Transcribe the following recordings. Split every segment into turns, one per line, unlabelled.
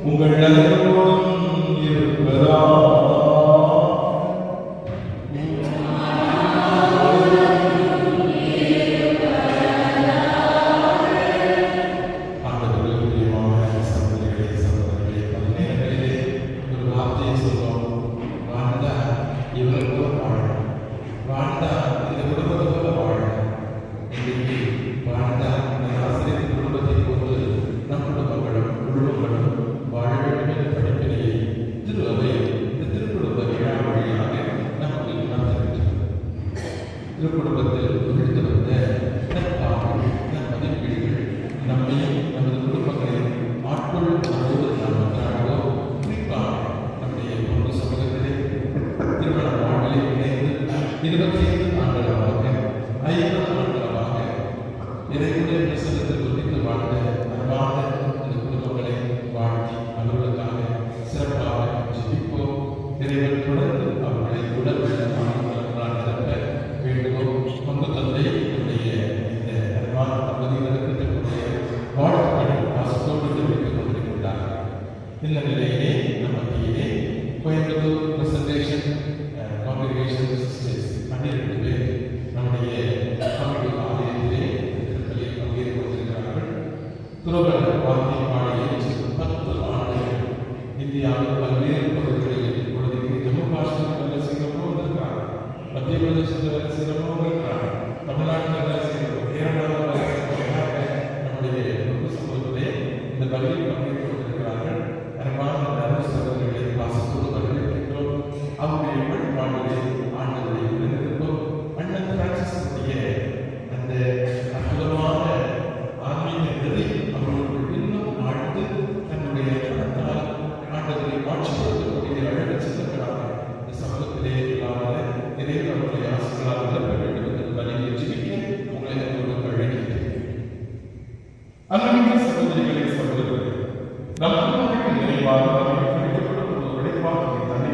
உங்கள் அனைவரோடும் இருப்பதாக. திருக்குடும்பத்தில் விழுந்து வந்த நற்பாவங்கள், நற்பதிப்பீடுகள் நம்மையும் நமது குடும்பங்களையும் ஆட்கொள்ளும்போது நாம் மன்றாடுவோம். குறிப்பாக நம்முடைய பொது சமூகத்திலே திருமண வாழ்விலே இணைந்து 25 ஆண்டுகளாக 50 ஆண்டுகளாக இறைவனுடைய பிரசன்னத்தில் ஒதுக்கி வாழ்ந்த அன்பான இந்த குடும்பங்களை வாழ்த்தி அவர்களுக்காக சிறப்பாக ஜெபிப்போம். இறைவன் தொடர்ந்து அவர்களை உடல் பங்கு தந்தை என்னுடைய இந்த அன்பான தம்பதியினருக்கு தன்னுடைய வாழ்த்துக்களை பாசத்தோடு தெரிவித்துக் கொண்டிருக்கின்றார்கள். இந்த நிலையிலே நம் மத்தியிலே கோயம்புத்தூர் பிரசன்டேஷன் காங்கிரிகேஷன் சிஸ்டர்ஸ் 12 பேர் நம்முடைய தமிழ் ஆலயத்திலே திருப்பலியில் பங்கேற்று கொண்டிருக்கிறார்கள். துறவர வார்த்தை பாடிய 10 ஆண்டுகள் இந்தியாவில் பல்வேறு பகுதிகளில் இப்பொழுது ஜம்மு காஷ்மீர் வேலை செய்கிறவங்களும் வந்திருக்கிறார்கள், மத்திய பிரதேசத்தில் வேலை செய்கிறவங்களும் இருக்கிறார்கள், தமிழ்நாட்டில் வேலை செய்கிறவங்க, கேரளாவில் வேலை செய்கிறவங்க நம்முடைய பொது சமூகத்திலே இந்த பள்ளியில் பங்கேற்று கொண்டிருக்கிறார்கள். அன்பான நல்ல சகோதரிகளை பாசத்தோடு வரவேற்கின்றோம். அவருடைய வழிபாடுகளை ஆண்டவரை விருந்திருப்போம். அண்ணன் பிரான்சிஸுடைய அந்த அற்புதமான ஆன்மீக நெறி அவர்களுக்கு இன்னும் ஆழ்ந்து தன்னுடைய பணத்தால் ஆண்டவரை காட்சிப்படுத்தக்கூடிய அழகு செல்லப்படாத இந்த சமூகத்திலே இல்லாத இறைவன் அவருடைய ஆசிரியர்களால் நிரப்ப வேண்டும் என்று வழியை ஜெபிக்க உங்களை அவர்களுக்கு அழைக்கின்றேன். அன்பின் சகோதரிகளை சகோதரர்களே, நம் குடும்பத்திற்கு நிறைவாக நமக்கு கிடைக்கப்படும் ஒரு உழைப்பாக தன்னை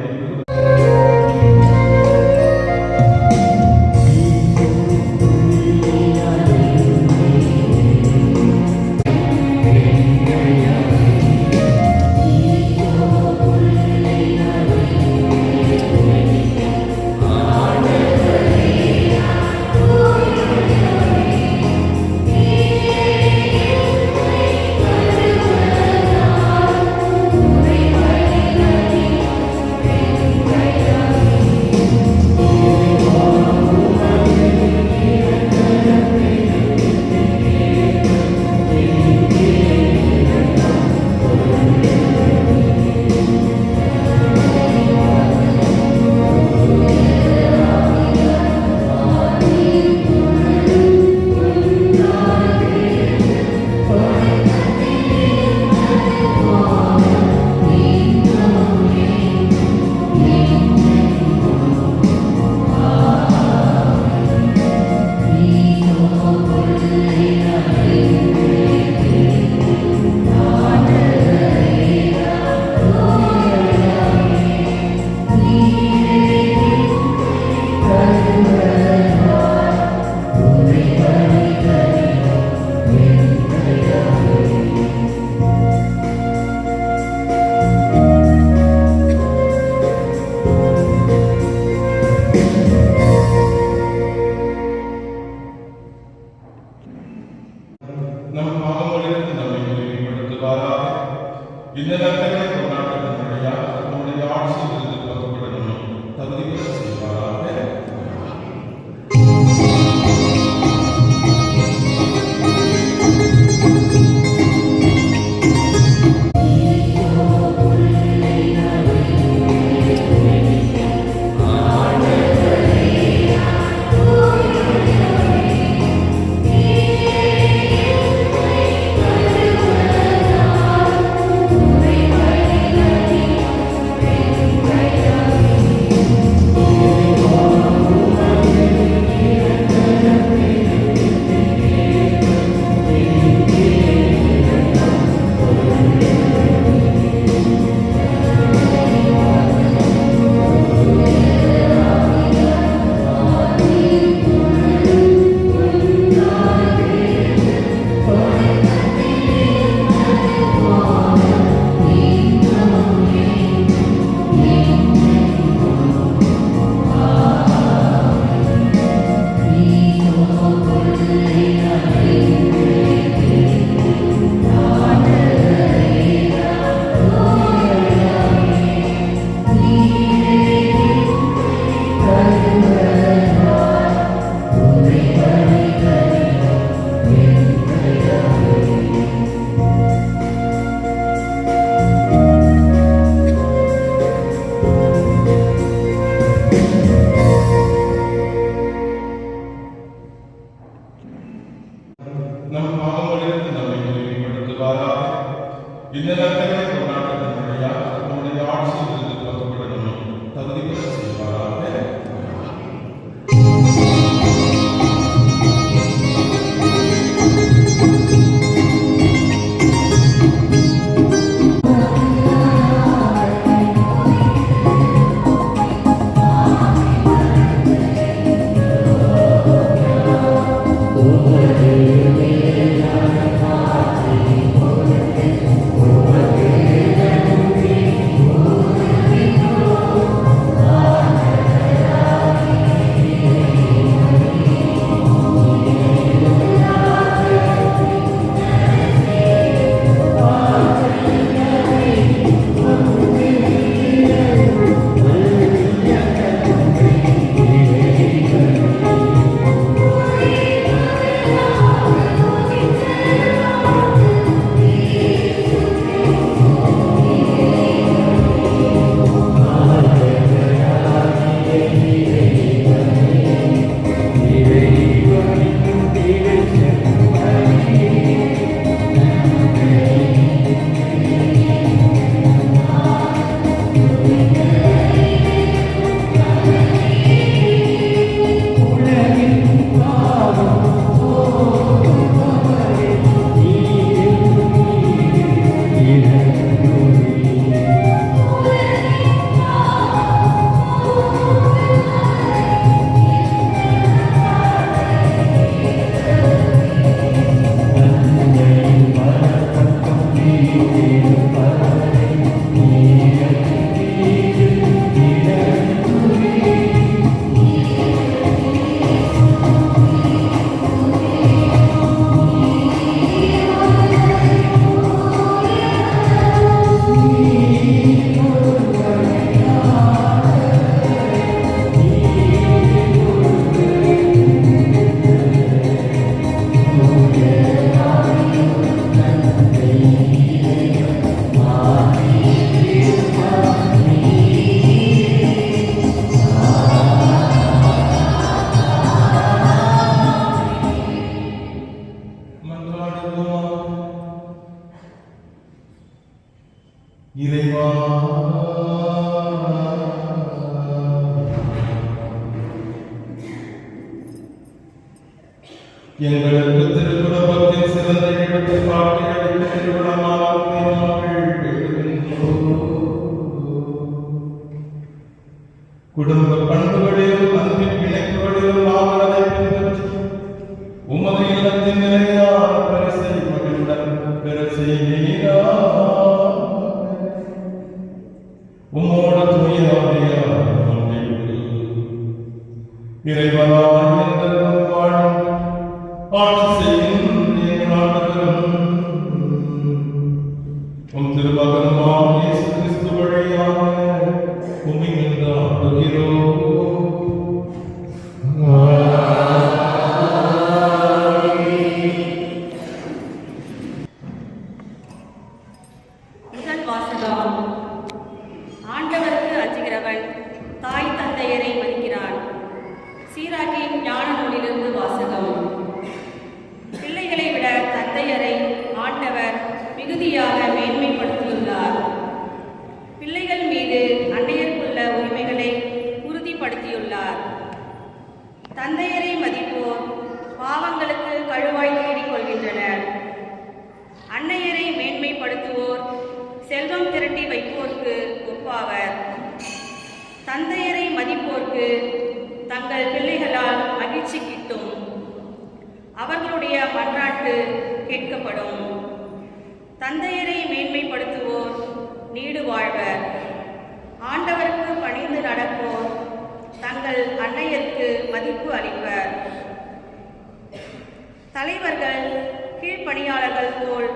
நம் பாவங்களிலிருந்து நம்மை தூய்மைப்படுத்துவாராக. இந்த நன்மைகளை கொண்டாட்டத்தின்படியாக நம்முடைய ஆட்சியிலிருந்து பகுதிப்பட நம்மை தகுதிப்பட செய்வாராக.
Amen.
வழியாக நம்முடைய ஆட்சியிலிருந்து புறப்படணும் தகுதி பெற செய்வாராக. இறைவா, எங்களுக்கு திருக்குடும்பத்தின் சிறந்த இடத்தை காட்டி அளித்த திருமணமாக குடும்ப பண்புகளிலும் அன்பின் பிணைப்புகளிலும் நாங்கள் அதை பின்பற்றி உமது இல்லத்தின் நிலையான பரிசை மகிழ்வுடன் பெற செய்வீரா. உம்மோட தூயாவியார் இறைவனாய் என்றென்றும் வாழும் ஆட்சி செய்யும் எங்கள் ஆண்டவரும் உம் திருமகனுமாம் இயேசு கிறிஸ்து வழியாக உம்மை நின்றாடுகிறோம்.
முதல் வாசகம். ஆண்டவருக்கு அஞ்சுகிறவன் தாய் தந்தையரை மதிக்கிறான். சீராக்கின் ஞான நூலிலிருந்து வாசகம். பிள்ளைகளை விட தந்தையரை ஆண்டவர் மிகுதியாக மேன்மைப்படுத்தியுள்ளார். பிள்ளைகள் மீது அன்னையருக்குள்ள உரிமைகளை உறுதிப்படுத்தியுள்ளார். தந்தையரை மதிப்போர் பாவங்களுக்கு கழுவாய் தேடிக் கொள்கின்றனர். அன்னையரை மேன்மைப்படுத்துவோர் செல்வம் திரட்டி வைப்போர்க்கு ஒப்பாவர். தந்தையரை மதிப்போர்க்கு தங்கள் பிள்ளைகளால் மகிழ்ச்சி கிட்டும். அவர்களுடைய மன்றாட்டு கேட்கப்படும். தந்தையரை மேன்மைப்படுத்துவோர் நீடு வாழ்வர். ஆண்டவருக்கு பணிந்து நடப்போர் தங்கள் அன்னையருக்கு மதிப்பு அளிப்பர். தலைவர்கள் கீழ்ப்பணியாளர்கள் போல்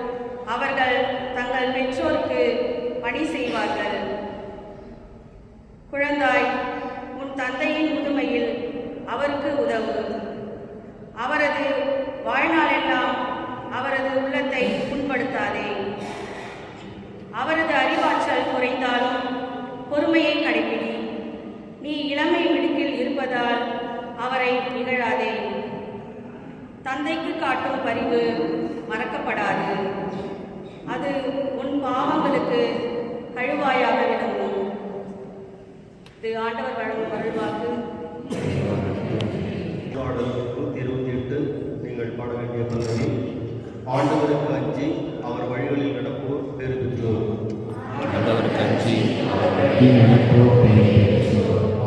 அவர்கள் தங்கள் பெற்றோருக்கு பணி செய்வார்கள். குழந்தாய், உன் தந்தையின் முதுமையில் அவருக்கு உதவு. அவரது வாழ்நாளெல்லாம் அவரது உள்ளத்தை புண்படுத்தாதே. அவரது அறிவாற்றல் குறைந்தாலும் பொறுமையை கடைபிடி. நீ இளமை மிடுக்கில் இருப்பதால் அவரை இகழாதே. தந்தைக்கு காட்டும் பரிவு மறக்கப்படாது. அது உன் பாவங்களுக்கு கழுவாய் வருவாயாக விளங்கும். இது ஆண்டவர் வழங்கும் அருள்வாக்கு.
பாடல் 128 நீங்கள் பாட வேண்டிய பகுதி. ஆண்டவருக்கு அஞ்சி அவர் வழிகளில் நடப்போர் பேறு பெற்றோர்.
ஆண்டவருக்கு அஞ்சி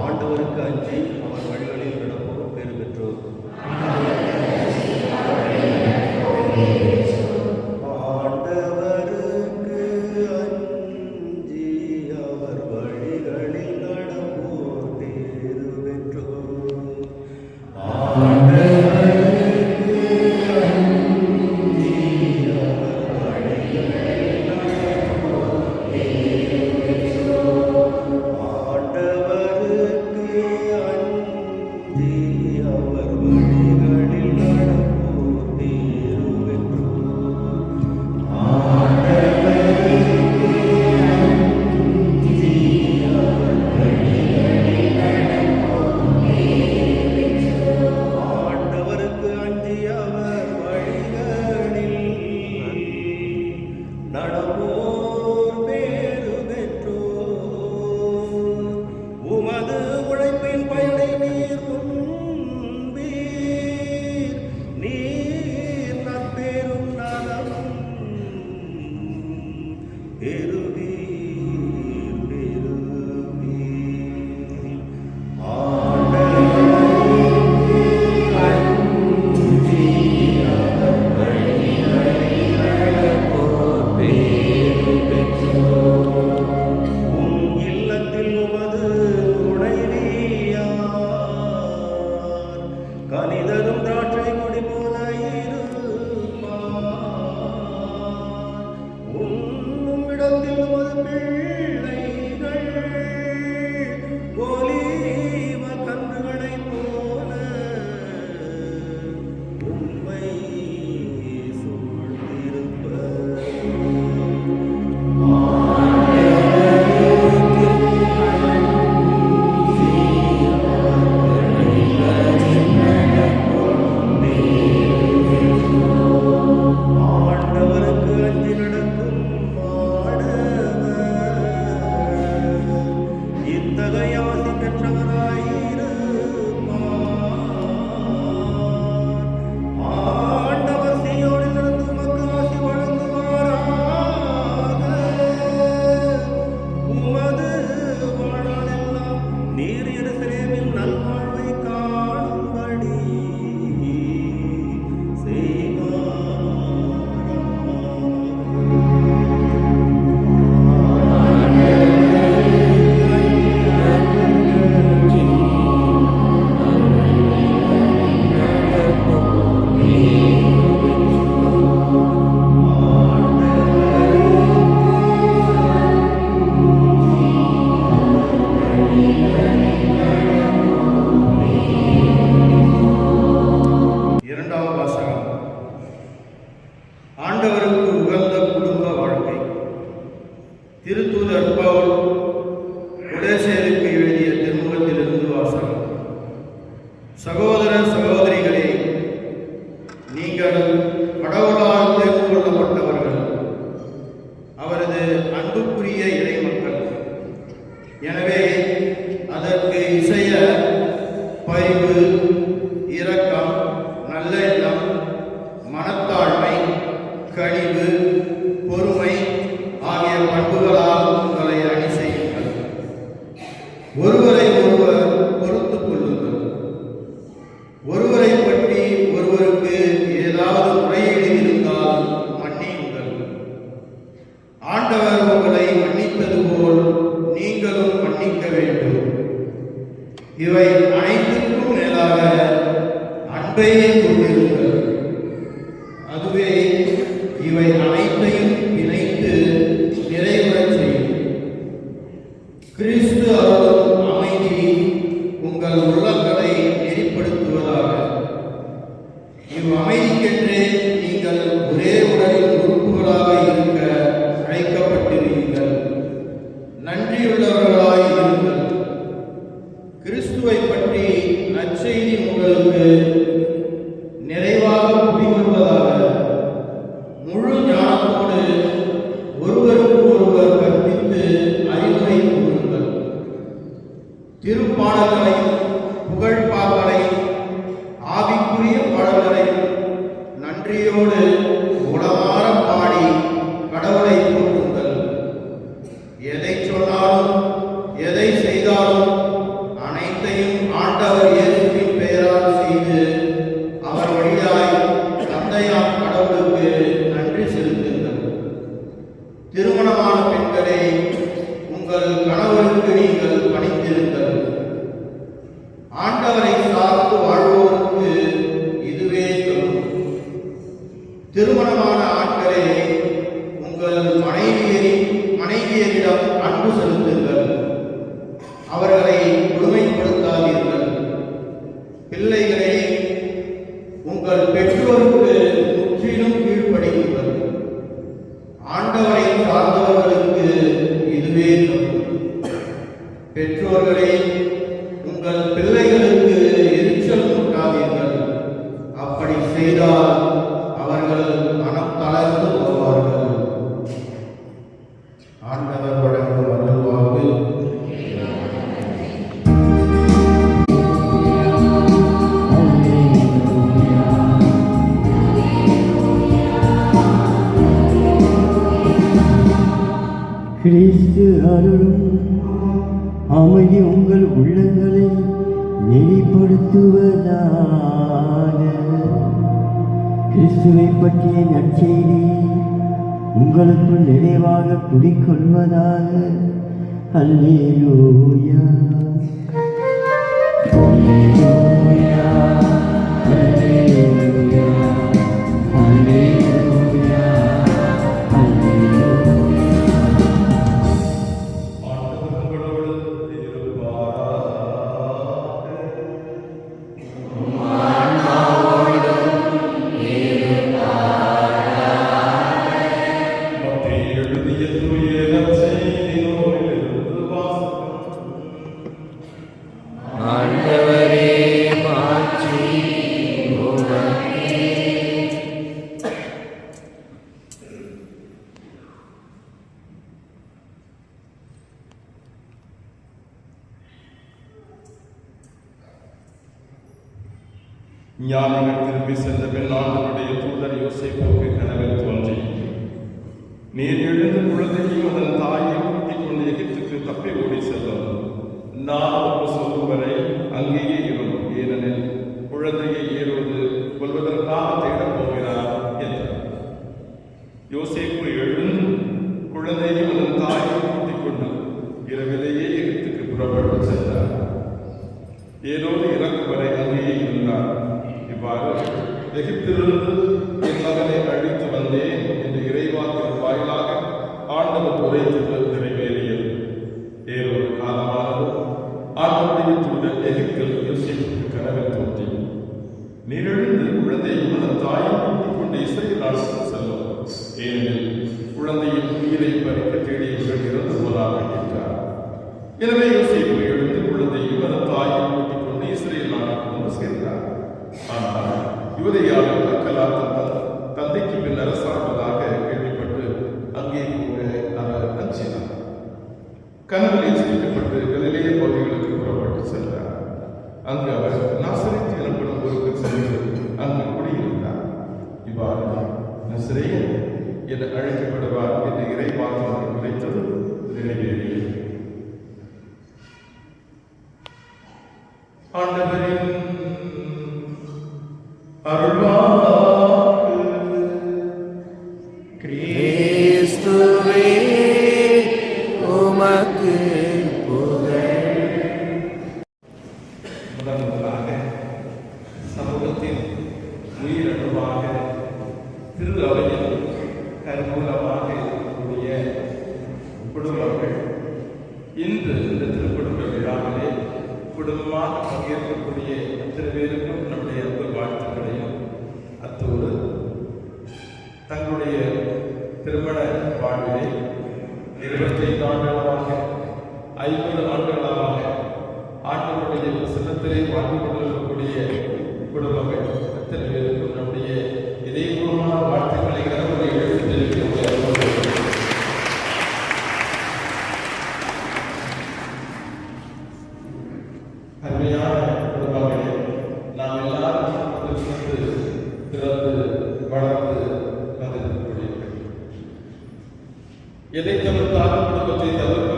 ஆண்டவருக்கு அஞ்சி அவர் வழிகளில் நடப்போர் பேறு பெற்றோர்.
திருத்தூதர் பவுல் கொலோசியருக்கு எழுதிய திருமுகத்திலிருந்து வாசகம். சகோதர சகோதரிகளே, நீங்கள் கடவுளால் தேர்ந்து கொள்ளப்பட்டவர்கள், அவரது அன்புக்குரிய இறைமக்கள். எனவே அதற்கு இசைய பரிவு, இரக்கம், நல்லெண்ணம், மனத்தாழ்மை, கனிவு, பொறுமை ஆகிய பண்புகளால் உங்களை அணி செய்யுங்கள். ஒருவரை ஒருவர் பொறுத்துக் கொள்ளுங்கள். ஒருவரை பற்றி ஒருவருக்கு ஏதாவது முறையீடு இருந்தால் மன்னியுங்கள். ஆண்டவர் உங்களை மன்னித்தது போல் நீங்களும் மன்னிக்க வேண்டும். இவை அனைத்திற்கும் மேலாக அன்பையே கொண்டிருங்கள். அதுவே இவை அனைத்தையும் இணைத்து நிறைவுறச் செய்யும். கிறிஸ்து அருளும் அமைதி உங்கள் உள்ளங்களை நெறிப்படுத்துவதாக. இவ்வமைதிக்கென்றே நீங்கள் ஒரே உடலின் உறுப்புகளாக இருக்க அழைக்கப்பட்டிருக்கிறீர்கள். நன்றியுள்ளவர்களாய் இருங்கள். கிறிஸ்துவை பற்றி நற்செய்தி உங்களுக்கு நிறைவாக புரிவதாக முழு ஞானத்தோடு ஒருவருக்கு ஒருவர் கற்பித்து எதை சொன்னாலும் எதை செய்தாலும் அனைத்தையும் ஆண்டவர் இயேசுவின் பெயரால் செய்து அவர் வழியாய் தந்தையாம் கடவுளுக்கு நன்றி செலுத்துங்கள். திருமணமான பெண்களே, உங்கள் கணவருக்கு நீங்கள் பணிந்திருங்கள். ஆண்டவரை சார்ந்து வாழ்வோருக்கு இதுவே தரும். திருமணமான ஆண்களே, உங்கள் மனைவியரிடம் அன்பு செலுத்துங்கள். அவர்களை கொடுமைப்படுத்தாதீர்கள். பிள்ளைகளே, உங்கள் பெற்றோருக்கு முற்றிலும் கீழ்ப்படியுங்கள். ஆண்டவரை சார்ந்தவர்களுக்கு இதுவே தரும். பெற்றோர்களே, உங்கள் பிள்ளைகளுக்கு எரிச்சல் மூட்டாதீர்கள். அப்படி செய்தால் அவர்கள் மனம் தளர்ந்து போவார்கள். ஆண்டவர் வழங்கும் அருள்வாக்கு.
கிறிஸ்து அருளும் அமைதி உங்கள் உள்ளங்களை நெறிப்படுத்துவதாக. கிறிஸ்துவை பற்றிய நற்செய்தி உங்களுக்குள் நிறைவாக குடிக்கொள்வதாக. அல்லேலூயா, அல்லேலூயா, அல்லேலூயா, அல்லேலூயா, அல்லேலூயா.
ஆண்டவரே மாட்சி உமக்கே.
ஞானிகள் திரும்பி சென்ற பின் ஆண்டவருடைய தூதர் யோசேப்புக்கு கனவில் தோன்றி, நீர் எழுந்து குழந்தையும் அதன் தாயை கூட்டிக் கொண்டு எகிப்துக்கு தப்பி ஓடி செல்லும். நான் ஒரு சொல்லும் வரை அங்கேயே இருக்கும், ஏனெனில் குழந்தையை ஏறுவது கொல்வதற்காக தேடப் போகிறார் என்றார். யோசேப்பு எழுந்து குழந்தையும் அதன் தாயை கூட்டிக் கொண்டு இரவிலேயே எகிப்துக்கு புறப்பட்டு சென்றார். ஏரோது இறக்கும் வரை அங்கேயே இருந்தார். இவ்வாறு எகிப்திலிருந்து என் மகனை அழித்து வந்தேன் என்று இறைவாக்கின் வாயிலாக ஆண்டவர் உரைத்தது நிறைவேறியது. ஏரோது காலமானது. ஆண்டவருடைய தூதர் எகிப்தில் யோசேப்புக்கு கனவில் தோன்றி, நீர் எழுந்து குழந்தையும் அதன் தாயை கூட்டிக் கொண்டு இஸ்ரேல் நாட்டுக்கு செல்லும், ஏனெனில் குழந்தையின் உயிரை பறிக்க தேடியவர்கள் இறந்து போனார்கள் என்றார். எனவே யோசேப்பு எழுந்து குழந்தையும் அதன் தாயை கூட்டிக் கொண்டு இஸ்ரேல் நாட்டுக்கு வந்து சேர்ந்தார். ஆனால் யூதேயாவில் அக்கலால் தந்தைக்கு பின் அரசாடுவதாக கேள்விப்பட்டு அங்கே போக அவர் அஞ்சினார். கனவில் எச்சரிக்கப்பட்டு கலிலேய பகுதிகளுக்கு புறப்பட்டு சென்றார். அங்கு அவர் நாசரேத் எனப்படும் ஊருக்கு சென்று அங்கு குடியிருந்தார். இவ்வாறு நசரேயன் என அழைக்கப்படுவார் என்று இறைவாக்கினர் உரைத்தது நிறைவேறியது. ஆண்டவரின் அருள்வாக்கு.
கிறிஸ்துவே உமக்கு புகழ்.
முதலாக சமூகத்தின் உயிரணுவாக திரு அவையில் கருவூலமாக இருக்கக்கூடிய குடும்பங்கள் இன்று இந்த திருக்குடும்ப விழாவிலே குடும்பமாக பங்கேற்கக்கூடிய அத்தனை பேருக்கும் நம்முடைய அன்பு வாழ்த்துக்களையும், அத்தோடு தங்களுடைய திருமண வாழ்விலே 25 ஆண்டுகளாக 50 ஆண்டுகளாக ஆண்டவருடைய சின்னத்திலே வாழ்ந்து கொண்டிருக்கக்கூடிய குடும்பங்கள் அத்தனை பேருக்கும் நம்முடைய இதயபூர்வமான வாழ்த்துக்களை கடவுளை எழுதியிருக்கின்ற அருமையான குடும்பங்களே, நாம் எல்லாரும் பிறந்து வளர்ந்து வந்திருக்கக்கூடியவர்கள். எதை தவிர்த்தாலும் குடும்பத்தை தவிர்க்க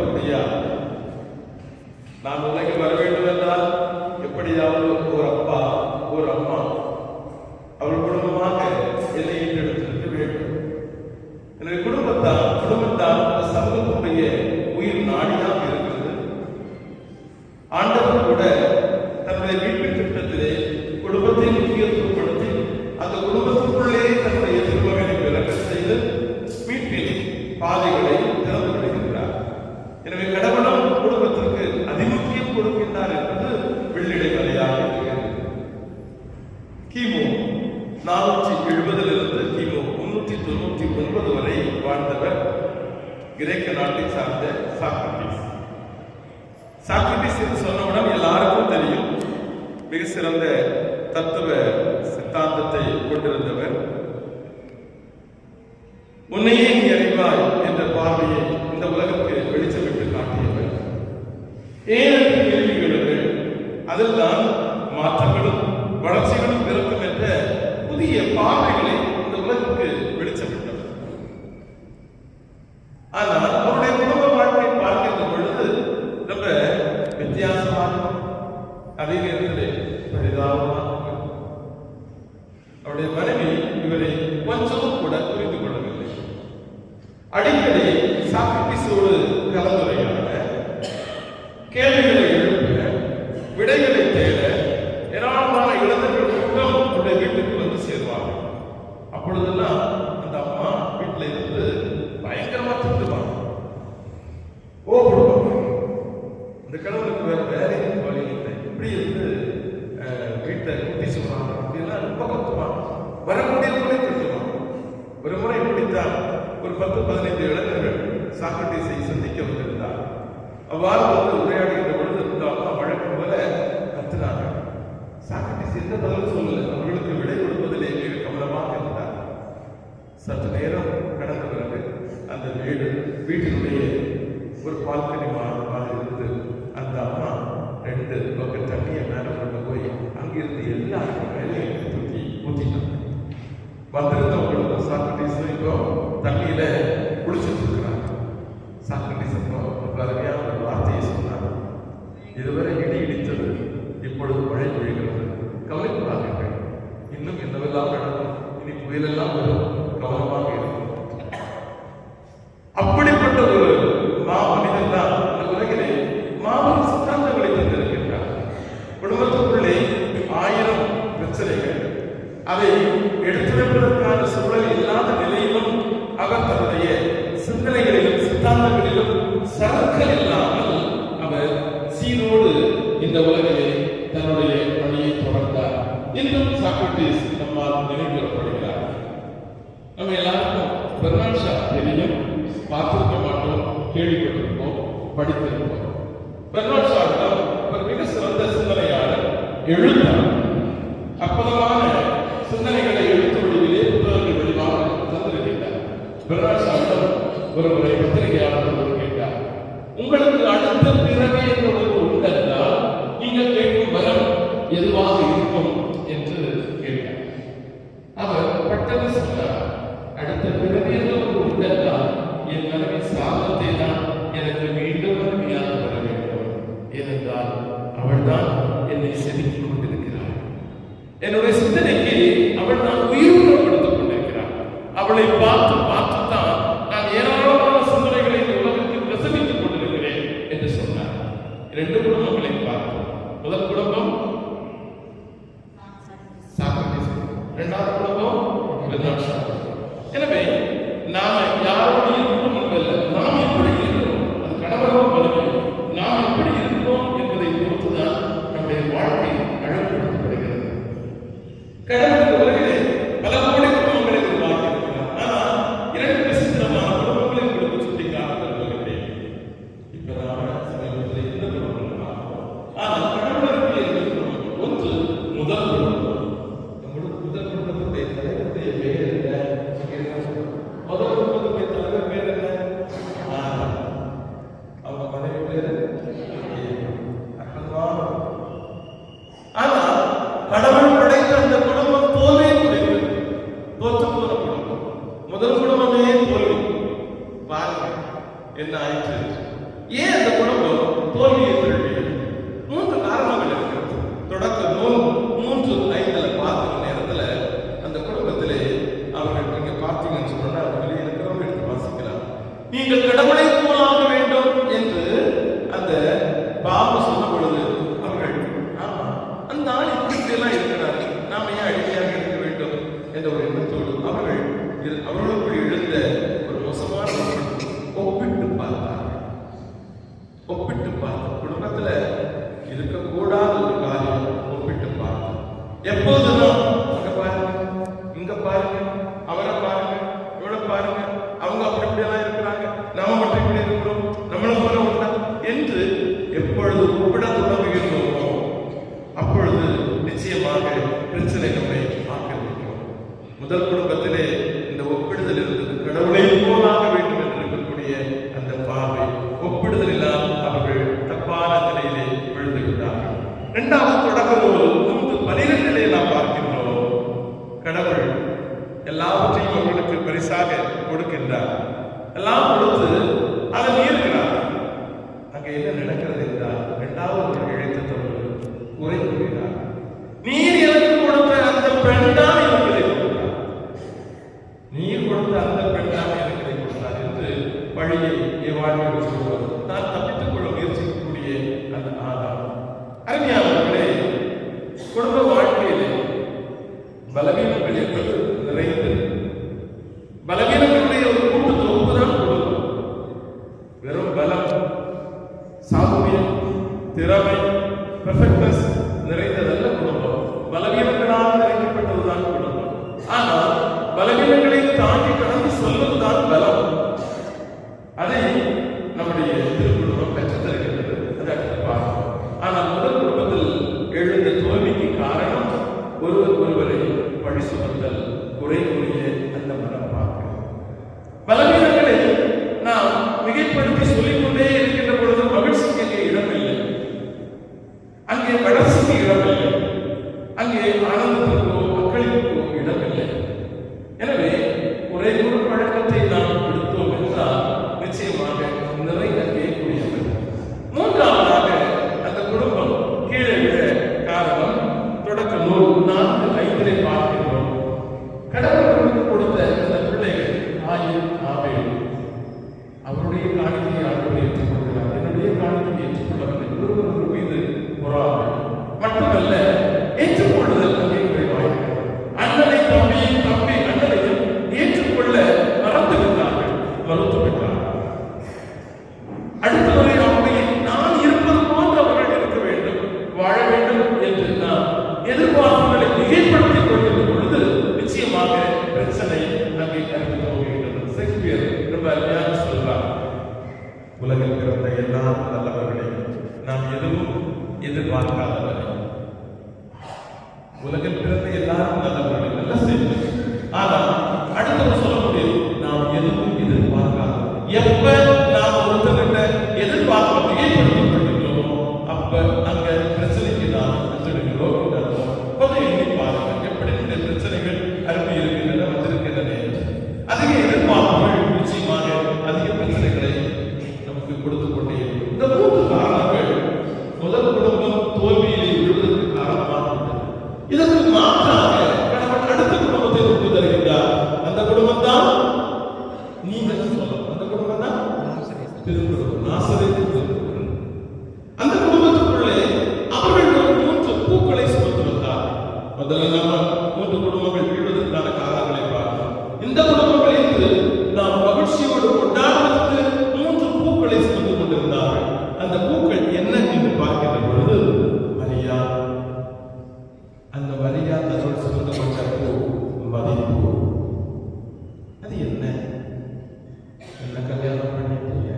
சாக்ரட்டிஸ். சாக்ரட்டிஸ் என்று சொன்னவுடன் எல்லாருக்கும் தெரியும், மிக சிறந்த தத்துவ சித்தாந்தத்தை கொண்டிருந்தவர். உன்னையே நீ அறிவாய் என்ற பார்வையை இந்த உலகத்துக்கு வெளிச்சமிட்டு காட்டியவர். ஏழெட்டு கேள்விகளுக்கு அதில்தான் மாற்றங்களும் வளர்ச்சிகளும் பிறக்கும் என்ற புதிய பார்வைகளை இந்த உலகத்துக்கு வெளிச்சமிட்டவர். ஆனால் அவருடைய குடும்ப வாழ்க்கையை பார்க்கின்ற பொழுது ரொம்ப வித்தியாசமாக, அதே நேரத்தில் பரிதாபமாக, அவருடைய மனைவி இவரை கொஞ்சமும் கூட புரிந்து கொள்ளவில்லை. அடிக்கடி சாக்ரட்டிஸோடு கலந்துரையாட, கேள்விகளை எழுப்ப, விடைகளை தேட ஏராளமான இளைஞர்கள் கூட்டம் அவருடைய வீட்டுக்கு வந்து சேருவார்கள். அப்பொழுதெல்லாம் அந்த அம்மா வீட்டில் இருந்து பயங்கரமா திட்டுவாங்க, ஓடுவாங்க. இந்த கணவனுக்கு வேற வேலையும் வழி இல்லை, இப்படி இருந்து வீட்டை குட்டி சொல்றாங்க அப்படின்னா ரொம்ப கத்துவாங்க, வரக்கூடிய முறை திட்டுவாங்க. ஒரு முறை இப்படித்தான் ஒரு 10-15 இளைஞர்கள் சாக்ரட்டிஸை சந்திக்க வந்திருந்தார். அவ்வாறு வந்து உரையாடுகின்ற பொழுது இந்த அம்மா வழக்கம் போல கத்துனாங்க. சாக்ரட்டிஸ் எந்த பதிலும் சொல்லல, அவர்களுக்கு விடை கொடுப்பதில் மிக கவனமாக இருந்தார். சற்று நேரம் கடந்த பிறகு அந்த வீட்டினுடைய ஒரு பால்கனி மாதிரி இருந்து அந்த அம்மா 2 பக்கம் தண்ணியை மேல கொண்டு போய் அங்கிருந்து எல்லாருக்கும் மேலே தூக்கி ஊத்திட்டாங்க. வந்திருந்தவங்களுக்கு சாக்ரட்டிஸ் இப்போ தண்ணியில குளிச்சுட்டு இருக்கிறாங்க. சாக்ரட்டிஸ் அப்போ அருமையான ஒரு வார்த்தையை சொன்னார், இதுவரை இடி இடித்தது, இப்பொழுது மழை பொழிகிறது, கவலைப்படாதீர்கள், இன்னும் என்னவெல்லாம் நடக்கும், இனி புயலெல்லாம் வரும், கவனமாக இருக்கும். அப்படிப்பட்ட ஒரு மனிதன் தான் இந்த உலகிலே மாபெரும் சித்தாந்தங்களை தந்திருக்கின்றார். குடும்பத்துக்குள்ளே 1000 பிரச்சனைகள், அதை எடுத்துரைப்பதற்கான சூழல் இல்லாத நிலையிலும் அவர் தன்னுடைய சிந்தனைகளிலும் சித்தாந்தங்களிலும் சறுக்கல் இல்லாமல் அவர் சீரோடு இந்த உலகிலே தன்னுடைய பணியை தொடர்ந்தார். இன்னும் சாக்ரட்டிஸ் நம்மால் நினைவுகூரப்படுகிறார். நம்ம எல்லாருக்கும் பெர்னார்ட் ஷா தெரியும், பார்த்திருக்க மாட்டோம், கேள்விப்பட்டிருப்போம், படித்திருப்போம். பெர்னார்ட் ஷா ஒரு மிக சிறந்த சிந்தனையாளர், எழுத்தாளர். அற்புதமான சிந்தனைகளை எழுத்து வடிவிலே புத்தகங்கள் வெளிவாக தந்திருக்கின்றார். பெர்னார்ட் ஷா ஒரு முறை பத்திரிகையாளர் கேட்டார், உங்களுக்கு அடுத்த பிறவி என்ற ஒரு உண்டென்றால் நீங்கள் கேட்கும் வரம் எதுவாக இருக்கும் என்று கேட்டார். அவர் பட்டது சொன்னார், அடுத்த பிறவி என்ற ஒரு உண்டென்றால் என் மனைவி சாபத்தை தான் எனக்கு மீண்டும் மனைவியாக வர வேண்டும். ஏனென்றால் அவள் தான் என்னை செதுக்கிக் கொண்டிருக்கிறாள். என்னுடைய சிந்தனைக்கு அவள் தான் உயிரோட்டப்படுத்திக் கொண்டிருக்கிறாள். அவளை பார்த்து பார்த்துத்தான் நான் ஏராளமான சிந்தனைகளை இந்த உலகத்தில் பிரசவித்துக் கொண்டிருக்கிறேன் என்று சொன்னார். 2 குடும்பங்களை பார்த்தோம். முதல் குடும்பம் சாக்ரட்டிஸ், 2வது குடும்பம் பெர்னார்ட் ஷா. எனவே நாம யாரோடு இருக்கிறோம் என்பதில்லை, நாம் எப்படி இருக்கிறோம், அது கணவரோ மனைவி, நாம் எப்படி இருக்கிறோம் என்பதை பொறுத்துதான் நம்முடைய வாழ்க்கை அழகுபடுத்தப்படுகிறது. கடவுள் உலகிலே பல கோடி குடும்பங்களை உருவாக்கியிருக்கிறார். ஆனால் 2 விசித்திரமான குடும்பங்களை உங்களுக்கு சுட்டிக்காக விரும்புகிறேன். இப்ப நாம சமீபத்தில் இந்த குடும்பங்கள் என்ன நடக்கிறது என்றால் இரண்டாவது இழைத்தவர்கள் குறை கூறினார். நீர் எனக்கு கொடுத்த அந்த பெண் தான் எனக்கு இதை கொடுத்தார், நீர் கொடுத்த அந்த பெண் தான் எனக்கு இதை கொடுத்தார் என்று வழியை வாழ்க்கை சொல்வது நான் தப்பித்துக் கொள்ள முயற்சிக்கக்கூடிய அந்த ஆதாரம். அருமையானவர்களே, குடும்ப வாழ்க்கையிலே பலவீனங்கள் என்பது நிறைந்து, பலவீனங்களுடைய ஒரு கூட்டு தொகுப்பு தான் குடும்பம். வெறும் பலம், சாதுரியம், திறமை, பெர்ஃபெக்ட்னஸ் நிறைந்ததல்ல குடும்பம். பலவீனங்களால் நிறைக்கப்பட்டதுதான் குடும்பம். ஆனால் பலவீனங்களை தாண்டி கடந்து சொல்வதுதான் பலம். அதை நம்முடைய திருக்குடும்பம் பெற்றுத் தருகின்றது. அதை அடுத்து பார்ப்போம். ஆனால் முதல் குடும்பத்தில் எழுந்த தோல்விக்கு காரணம் ஒருவரை பழி சுமத்தல், குறை கூறிய அந்த மனப்பாக்கு. பலவீனங்களை நாம் மிகைப்படுத்தி சொல்லிக்கொண்டே இருக்கின்ற பொழுது மகிழ்ச்சிக்கு அங்கே இடமில்லை, அங்கே வளர்ச்சிக்கு இடமில்லை, அங்கே ஆனந்தத்திற்கோ மக்களுக்கோ இடமில்லை. எனவே குறை கூறும் பழக்கத்தை நாம் எடுத்தோம் என்றால் நிச்சயமாக நிறை அங்கே கூடியது. மூன்றாவதாக அந்த குடும்பம் கீழே விழ காரணம் தொடக்க நூல் 4:5 பார்க்கின்றோம். கடவுளுக்கு கொடுத்த அந்த பிள்ளைகள் ஆயின் ஆபேல் அவருடைய காணிக்கையை ஆண்டவர் ஏற்றுக்கொள்கிறார். என்னுடைய காணிக்கையை ஏற்றுக்கொள்ளவில்லை. ஒருவர் மீது பொறாமை மட்டுமல்ல, ஏற்றுக்கொள்ளுதல் அங்கே குறைவாயிருக்கிறது. அண்ணனை தம்பியும் தம்பி அண்ணனையும் ஏற்றுக்கொள்ள மறந்து விட்டார்கள், மறுத்து விட்டார்கள். அடுத்தவரை அவருடைய நான் இருப்பது போன்று அவர்கள் இருக்க வேண்டும், வாழ வேண்டும் என்று நாம் எதிர்பார்ப்புகளை மிகைப்படுத்திக் கொள்கின்ற பொழுது நிச்சயமாக பிரச்சனை அங்கே கருத்து போகின்றது. ஷேக்ஸ்பியர் ரொம்ப அருமையாக சொல்றார், உலகில் பிறந்த எல்லா நல்லவர்களையும் நாம் எதுவும் எதிர்பார்க்காதவரை. உலகில் பிறந்த எல்லாரும் நல்லவர்கள், நல்ல ஸ்டேட்மெண்ட். ஆனால் அடுத்தவர் சொல்ல முடியும், நாம் எதுவும் எதிர்பார்க்காத. எப்ப நாம் ஒருத்தர்கிட்ட எதிர்பார்ப்பை மிகைப்படுத்திக் கொள்கின்றோமோ அப்ப அங்க பிரச்சனைக்கு நாம் பெற்றெடுக்கிறோம் என்று அர்த்தம். கொஞ்சம் எண்ணி பாருங்க, எப்படி இந்த பிரச்சனைகள் அருமை இருக்கின்றன, வந்திருக்கின்றன. அதிக எதிர்பார்ப்புகள் நிச்சயமாக அதிக பிரச்சனைகளை நமக்கு கொடுத்து கொண்டே இருக்கும். இந்த 3 காரணங்கள் முதல் குடும்பம் தோல்வியிலே விழுவதற்கு காரணமாக இருந்தது. இதற்கு மாற்றாக கடவுள் அடுத்த குடும்பத்தை கொண்டு தருகின்றார். அந்த குடும்பம் தான் நீங்கள் சொல்லலாம், அந்த குடும்பம் தான் திருக்குடும்பம், நாசரேத்து திருக்குடும்பம். அந்த குடும்பத்துக்குள்ளே அவர்கள் 3 பூக்களை சுமந்து வந்தார். முதல்ல நம்ம 3 குடும்பங்கள் வீழ்வதற்கான காரணங்களை பார்த்தோம். இந்த குடும்பங்களில் நாம் மகிழ்ச்சியோடு கொண்டாடுவதற்கு 3 பூக்களை சுமந்து கொண்டிருந்தார்கள். அந்த பூக்கள் என்ன என்று பார்க்கின்ற பொழுது மரியா, அந்த மரியா தன்னோடு சுமந்து கொண்ட பூ மதிப்பு. அது என்ன? என்ன கல்யாணம் பண்ணிட்டீங்க,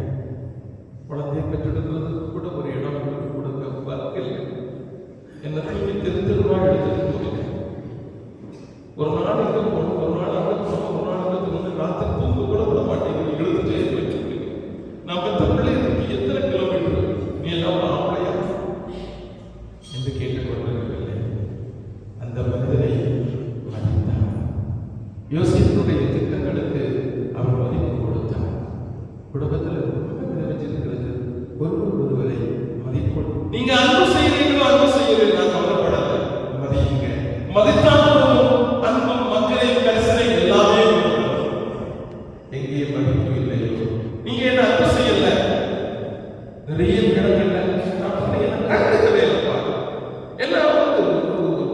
குழந்தையை பெற்றெடுக்கிறதுக்கு கூட ஒரு இடம் கொடுக்க வக்கில் என்ன தூக்கி திருத்தருவா எடுத்துட்டு போகிறேன். ஒரு நாள் இங்க போகணும், ஒரு நாள் அங்கே போகணும், ஒரு நாள் அங்கே போகணும், ராத்திரி தூங்க கூட விட மாட்டேங்க, இழுத்து சேர்த்து வச்சிருக்கீங்க. நான் பெற்ற பிள்ளைகளுக்கு எத்தனை கிலோமீட்டர், நீ எல்லாம் ஒரு ஆம்பளையா என்று கேட்டுக்கொண்டிருக்கவில்லை. அந்த மனிதனை மதித்தார். யோசிப்புடைய திட்டங்களுக்கு அவர் மதிப்பு கொடுத்தார். குடும்பத்தில் நிறைஞ்சிருக்கிறது ஒருவரை மதிப்பு. நீங்க அன்பு செய்யறீங்களோ அன்பு செய்யறீங்க, நான் கவலைப்படாத, மதியுங்க. மதித்தாலும் அன்பும் மக்களின் கரிசனை எல்லாமே எங்கே மதிப்பு இல்லையோ. நீங்க என்ன அன்பு செய்யல, நிறைய இடங்கள்ல கண்டுக்கவே இல்லப்பா, எல்லாம்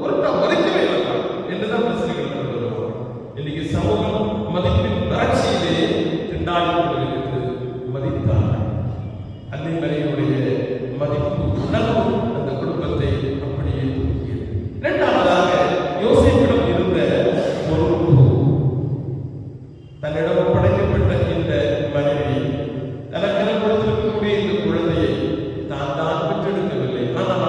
பொருட்டா மதிக்கவே இல்லப்பா என்றுதான் பிரச்சனைகள் வருவோம். இன்னைக்கு சமூகம் மதிப்பின் வறட்சியிலே திண்டாடி கொண்டிருக்கிறது. மதித்தார் அன்னை மரியாதையுடைய மதிப்பு உணர்வு அந்த குடும்பத்தை அப்படியே தூக்கியது. இரண்டாவதாக யோசிப்பிடம் இருந்த பொறுப்பு. தன்னிடம் ஒப்படைக்கப்பட்ட இந்த மனைவி தனக்கென கொடுத்திருக்கக்கூடிய இந்த குழந்தையை தான் பெற்றெடுக்கவில்லை. ஆனால்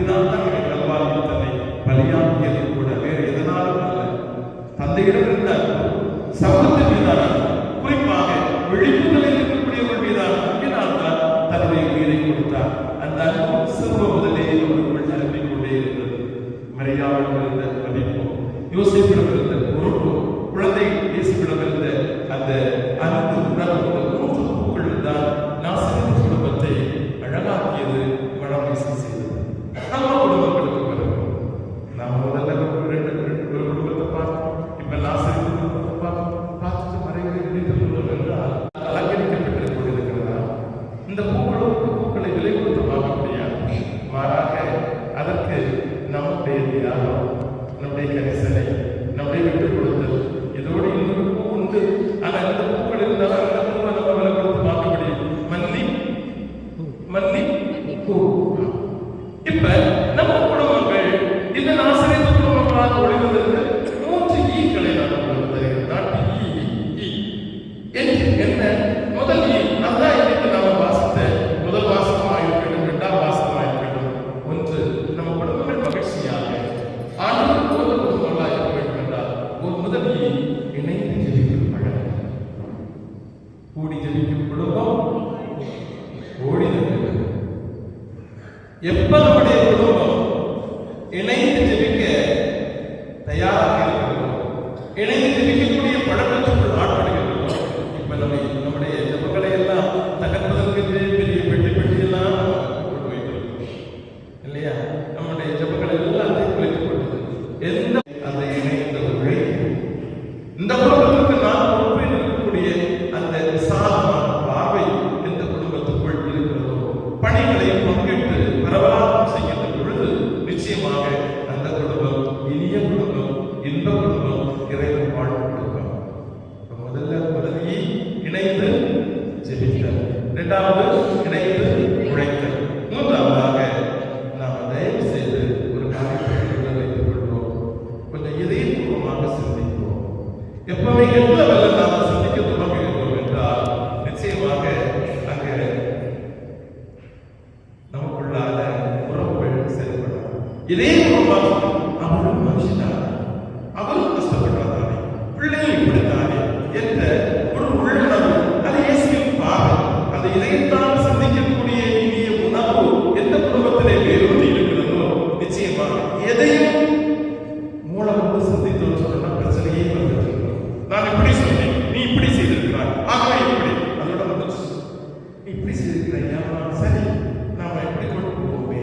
விரும்பினால் தான் இவை கல்வாரியில் தன்னை பலியாக்கியது கூட வேறு எதனாலும் அல்ல. தந்தையிடம் இருந்த சமூகத்தின் மீதான குறிப்பாக விழிப்புகளில் இருக்கக்கூடியவர்கள் மீதான அன்பினால் தான் தன்னுடைய உயிரை கொடுத்தார். அந்த அன்பு சிறுவ முதலே அவர்கள் அனுப்பிக் கொண்டே இருந்தது. மரியாவிடம் இருந்த மதிப்பு, யோசிப்பிடம் இருந்த பொறுப்பு, குழந்தை இயேசுவிடம் இருந்த அந்த அன்பு உணர்வு, மூன்று பூக்கள் தான் நாசரேத்து குடும்பத்தை அழகாக்கியது, மனம் வீசி செய்தது. நம்ம குடும்பங்களுக்கு பிறகு நாம் முதல்ல ஒரு குடும்பத்தை பார்த்தோம், இப்ப நாசரேத்து குடும்பத்தை பார்த்துட்டு மறைகளை முடித்துக் கொள்வோம் என்றால் அலங்கரிக்கப்பட்டு கொண்டிருக்கிறதா? இந்த பூக்களை விலை கொடுத்து பார்க்க முடியாது. மாறாக அதற்கு நம்முடைய தியாகம், நம்முடைய கரிசனை, நம்முடைய விட்டுக் கொடுத்தல், இதோடு இன்னொரு பூ உண்டு. ஆனால் இந்த பூக்கள் இருந்தாலும் அந்த பூவை நம்ம விலை கொடுத்து பார்க்க முடியும். மல்லி பூ. இப்ப நம்ம குடும்பங்கள் இந்த நாசரேத்து குடும்பங்களாக ஒழிவதற்கு 3 ஈக்களை நான் உங்களுக்கு தருகிறேன். நாட்டு என்ன முதல் ஈ, அதுதான் இன்னைக்கு நாம வாசித்த முதல் வாசகமாக இருக்கட்டும், 2ஆம் வாசகமாக இருக்கட்டும். ஒன்று, நம்ம குடும்பங்கள் மகிழ்ச்சியாக ஆண்டு போது குடும்பங்களாக இருக்க வேண்டும் என்றால் ஒரு முதல் ஈ இணைந்து ஜெபிக்கும் பழக்கம். கூடி ஜெபிக்கும் குடும்பம் ஓடி நிற்கிறது. எப்ப நம்முடைய குடும்பம் இணைந்து ஜெபிக்க தயாராக இருக்கிறோம், இணைந்து ஜெபிக்கக்கூடிய பழக்கத்துக்குள் ஆட்படுகிறோம். இப்ப நம்முடைய ஜெபங்களை எல்லாம் தகர்ப்பதற்கு பெரிய பெட்டி எல்லாம் போட்டு வைக்கிறோம் இல்லையா? நம்முடைய ஜெபங்களை எல்லாத்தையும் குறைக்கப்பட்டது. எந்த அந்த இணைந்த உழைப்பு, இந்த குடும்பத்திற்கு நான் பொறுப்பேன் இருக்கக்கூடிய அந்த விசாலமான பார்வை எந்த குடும்பத்துக்குள் இருக்கிறதோ, பணிகளை பங்கிட்டு பரவலாக்கம் செய்கின்ற பொழுது நிச்சயமாக அந்த குடும்பம் இனிய குடும்பம், இன்ப குடும்பம், இறைவன் வாழ்வு குடும்பம். முதலில் இணைந்து ஜெபித்தல், 2வது இணைந்து உழைத்தல், 3வதாக நாம் தயவு செய்து ஒரு காரியத்தை வைத்துக் கொள்வோம். கொஞ்சம் இதயபூர்வமாக சிந்திப்போம். எப்பவுமே எந்த வேலை நாம் சிந்திக்க தொடங்குகிறோம் என்றால் நிச்சயமாக அங்கே நமக்குள்ளான உறவுகள் செயல்படும். இதயபூர்வமாக அவரும் மனுஷனாக, அவரும் கஷ்டப்பட்டாதானே, பிள்ளையும் இப்படித்தானே என்ற ஒரு உள்ளுணர்வு, அது இயேசுவின் பார்வை, அந்த இதயத்தால் சிந்திக்கக்கூடிய இனிய உணர்வு எந்த குடும்பத்திலே வேரூன்றி இருக்கிறதோ நிச்சயமாக எதையும் மூலமாக சிந்தித்தோம் சொன்னா பிரச்சனையே வந்துட்டு. நான் இப்படி சொன்னேன், நீ இப்படி செய்திருக்கிறாய், ஆகவே இப்படி அதோட வந்துச்சு. நீ இப்படி செய்திருக்கிறாய், சரி நாம எப்படி கொண்டு போவோமே?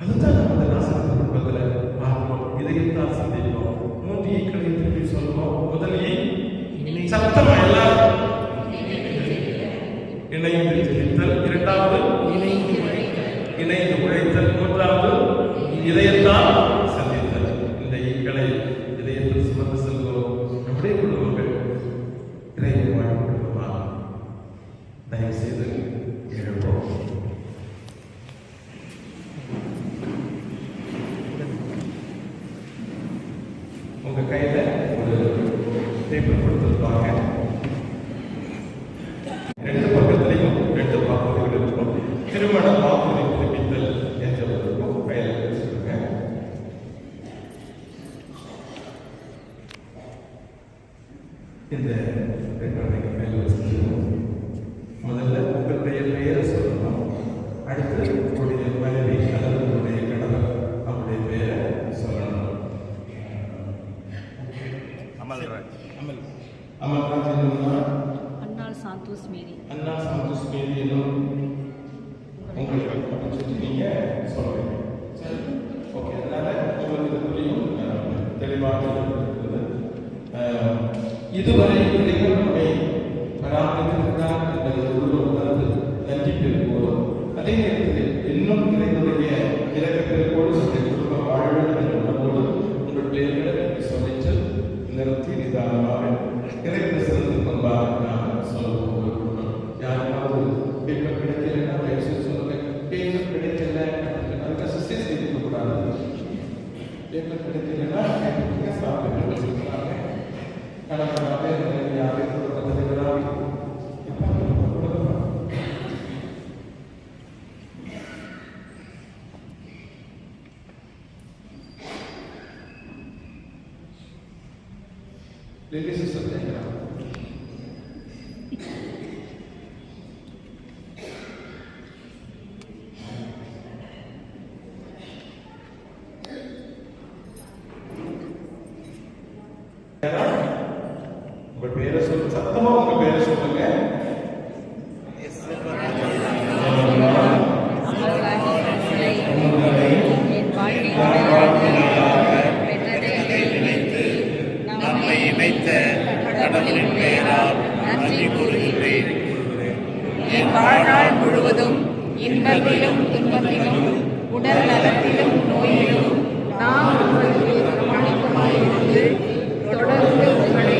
அதுதான் நம்ம அந்த நாசரேத்து குடும்பத்தில் பார்க்கிறோம். இதயத்தால் சிந்திப்போம். 3 ஈக்களை திருப்பி சொல்லுவோம். முதல் ஈ சத்தமா எல்லாரும் இணைந்து ஜெபித்தல், 2வது இணைந்து உழைத்தல், 3வது இதயத்தால் சந்தித்தல். இந்த ஈக்களை இதயத்தில் சுமந்து செல்வோம். நம்முடைய குடும்பங்கள் இறைவன் வாழ்வு குடும்பமாக தயவு செய்து எழுப்போம். உங்க கையில ஒரு பேப்பர் கொடுத்திருப்பாங்க. 2 பக்கத்திலையும் 2 வாக்குறுதிகள் இருக்கும். திருமண வாக்குறுதி புதுப்பித்தல் என்ற ஒரு கையில வச்சிருக்க. இந்த பேப்பரை கையில் வச்சிருக்கோம். முதல்ல உங்களுடைய பெயரை சொல்லணும். அடுத்து உங்களுடைய மனைவி அல்லது உங்களுடைய கணவர் அவருடைய பெயரை சொல்லணும். அமல்ராஜ் என்னன்னா
அன்னாள் சாந்தோஸ் மேரி.
அண்ணா சாந்தோஸ் மேரி என்னும் உங்களுக்கு நீங்க சொல்றீங்க. சரி, ஓகே. அதனால உங்களுக்கு புரியும், தெளிவாக இருக்கிறது. இதுவரை இறைவன் நம்மை பராமரித்திருக்கிறார் என்பதை உணர்ந்து நன்றி பெறுவோம். அதே நேரத்தில் இன்னும் இறைவனுடைய இரக்கத்திற்கோடு நம்முடைய குடும்பம் வாழ வேண்டும் என்ற உணர்வோடு உங்கள் பெயர்களை சொல்லிச்சு நிறுத்தி நிதானமாக இறைவனுக்கு முன்பாக நான் சொல்லுவோம். யாருக்காவது பேப்பர் கிடைக்கலன்னா தயவுசெய்து சொல்லுங்க. பேப்பர் கிடைக்கல அதுக்கு சிஸ்டர் செய்து கூடாது. பேப்பர் கிடைக்கலன்னா சாப்பிட்டு வச்சுருக்காங்க. கணக்கனாக யாரையும் கொடுப்பதற்காக லில்லி சிஸ்டர் கேட்கிறாங்க. உங்க பேரை சொல்லுங்க, சத்தமா உங்க பேரை சொல்லுங்க.
என் வாழ்க்கை
நம்மை இணைத்த கடவுளின் பெயரால் நன்றி கூறுகிறேன்.
என் வாழ்நாள் முழுவதும் இன்பத்திலும் துன்பத்திலும் உடல் நலத்திலும் நோயிலும் நான் உங்களுக்கு பிரமாணிக்கமாயிருந்து தொடர்ந்து உங்களை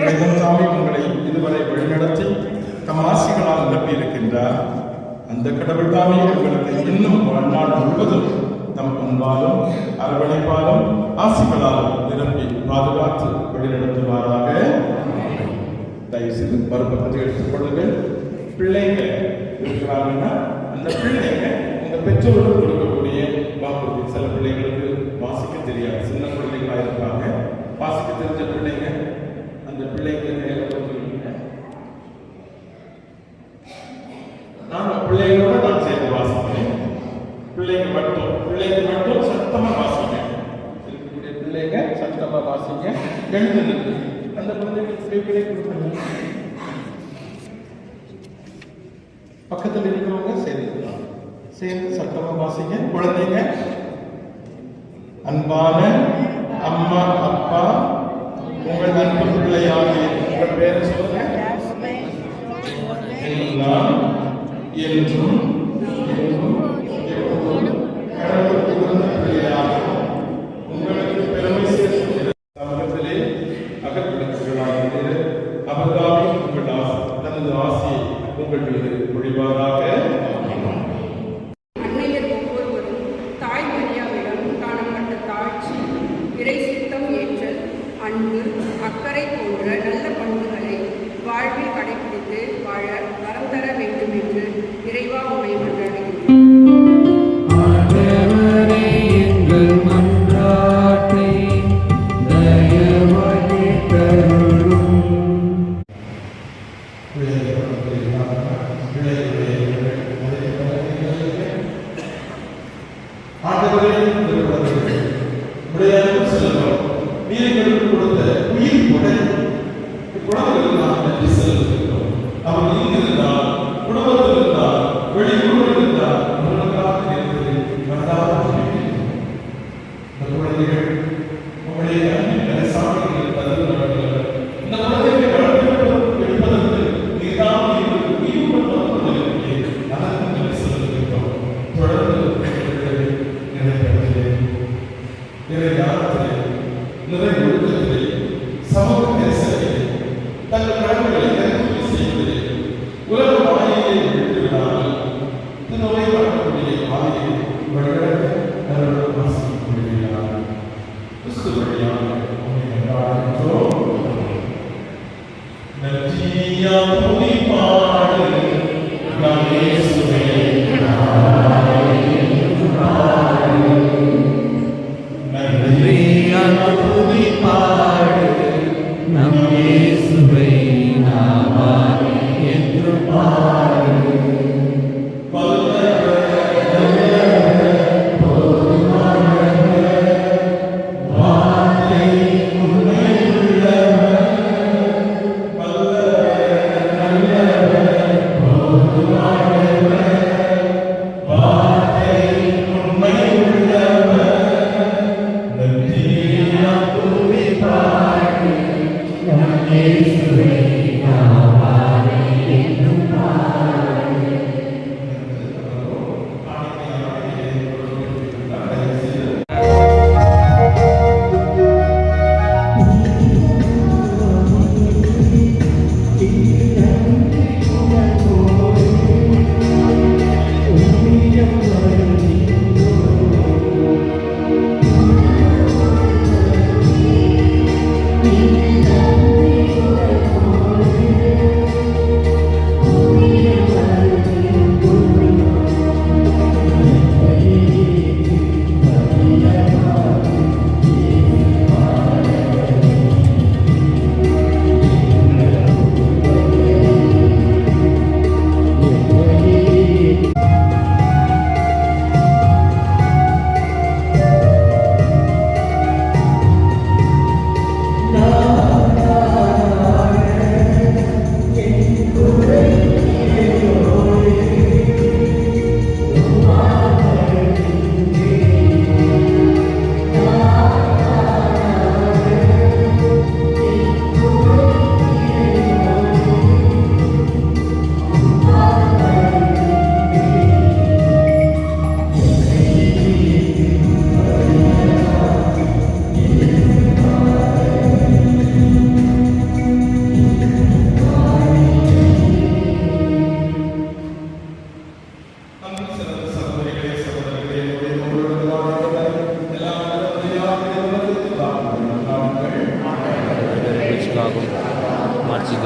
இறைவன்சாமி உங்களை இதுவரை வழிநடத்தி தம் ஆசிகளால் நிரப்பி இருக்கின்றார். அந்த கடவுள் தாமே உங்களுக்கு இன்னும் வாழ்நாள் முழுவதும் தம் அன்பாலும் அரவணைப்பாலும் ஆசிகளாலும் நிரப்பி பாதுகாத்து வழிநடத்துவாராக. தயவு செய்து மறுபக்கத்தை எடுத்துக் கொள்ளுங்கள். பிள்ளைங்க இருக்கிறாங்கன்னா அந்த பிள்ளைங்க உங்க பெற்றோர்கள் கொடுக்கக்கூடிய வாக்குறுதி. சில பிள்ளைங்களுக்கு வாசிக்க தெரியாது, சின்ன பிள்ளைங்களா இருப்பாங்க. வாசிக்க தெரிஞ்ச பிள்ளைங்க அந்த பிள்ளைங்களுக்கு நான் பிள்ளைங்களோட நான் சேர்ந்து வாசிப்பேன். பிள்ளைங்க மட்டும் சத்தமா வாசிப்பேன். இருக்கக்கூடிய பிள்ளைங்க சத்தமா வாசிங்க. எழுந்து அந்த குழந்தைகளுக்கு கொடுக்கணும். பக்கத்தில் இருக்கிறவங்க சேர்ந்து சத்தமா வாசிங்க. குழந்தைங்க, அன்பான அம்மா அப்பா, உங்கள் அன்பு பிள்ளையாகிய உங்கள் பேரை சொல்லுங்க. எல்லாம் என்றும் கடவுளுக்கு உகந்த பிள்ளையாக உங்களுக்கு பெருமை சேர்த்து சமூகத்திலே அகப்படுத்துகிறார்கள். அவர்தாமே உங்கள் தனது ஆசையை உங்கள் மீது மொழிவாராக.
அன்னையர் ஒவ்வொருவரும் தாய் மரியாவிடம் காணப்பட்ட தாழ்ச்சி, இறை சித்தம் ஏற்றல், அன்பு, அக்கறை போன்ற நல்ல பண்புகளை வாழ்வில் கடைபிடித்து வாழ வரம் தர வேண்டும் என்று இறைவா உம்மை மன்றாடுகிறேன்.
ஆண்டவரே, எங்கள் மன்றாட்டை தயவாய் கேட்டருளும்.
நீர்களுக்கு கொடுத்த உயிர் கொடை குழந்தைகளுக்கு நாம் நன்றி செலுத்துகிறோம். அவர் இங்கிருந்தால், குடும்பத்தில் இருந்தால், வெளியூரில் இருந்தால் உங்களுக்காக இருக்கிறது மனதார இந்த குழந்தைகள் உங்களுடைய அன்பின் கலைசாமிகள் தருகிறார்கள். இந்த குழந்தைகளை வளர்ப்பதற்கு எடுப்பதற்கு நீதான் உங்களுக்கு உயிர் கொண்டிருக்கிறீர்கள். அதற்கு நன்றி செலுத்துகிறோம். தொடர்ந்து நிறைவேற்றுகிறேன். நிறை ஒழுக்கத்திலே, சமூக நெரிசலிலே, தங்கள் கடமைகளை நிறைவு செய்வதிலே, உலக மாயையை விட்டுவிடாமல் நோய் வரக்கூடிய பாதையை வழிநடத்த அவர்கள் வாசிக்கப்படுகிறார். கிறிஸ்து வழியாக உம்மை கொண்டாடுகின்றோம். நன்றியா துதி பாடு நம் இயேசுவே
துதி பாடு நம் இயேசுவை நாவாய் என்று பாடு. வார்த்தை உண்மையுள்ளவர், நல்லவர், போதுமானவர்,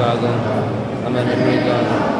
எங்களுக்காகவும் அவர் நன்மைக்காகவும்